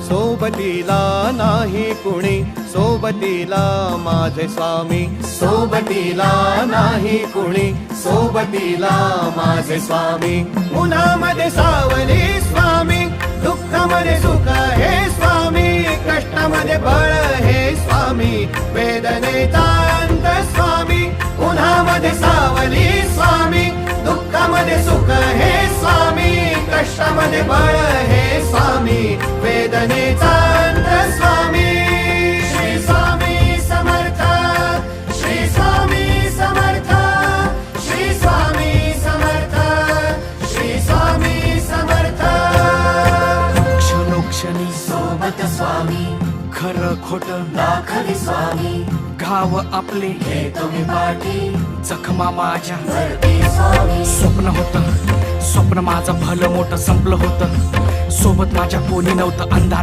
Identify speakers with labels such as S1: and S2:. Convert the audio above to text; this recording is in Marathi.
S1: सोबतीला नाही कुणी, सोबतीला माझे स्वामी. सोबतीला नाही कुणी, सोबतीला माझे स्वामी. उन्हामध्ये सावली स्वामी, दुःखामध्ये सुख हे स्वामी, कष्टामध्ये बळ हे स्वामी, वेदनेचा अंत स्वामी. उन्हामध्ये सावली स्वामी, दुःखामध्ये सुख हे स्वामी, कष्टामध्ये बळ हे स्वामी, वेदनेचा अंत स्वामी. श्री स्वामी समर्थ, श्री स्वामी समर्थ, श्री स्वामी समर्थ, श्री स्वामी समर्थ.
S2: क्षणोक्षणी
S3: सोबत स्वामी,
S2: खरं खोट
S3: दाखवी स्वामी,
S2: घाव आपले
S3: घेतो मी पाठी,
S2: जखमा माझ्या
S3: भरती स्वामी.
S2: स्वप्न होतं, स्वप्न माझं भलं मोठं संपलं होतं. सोबत माझ्या कोणी नव्हतं, अंधार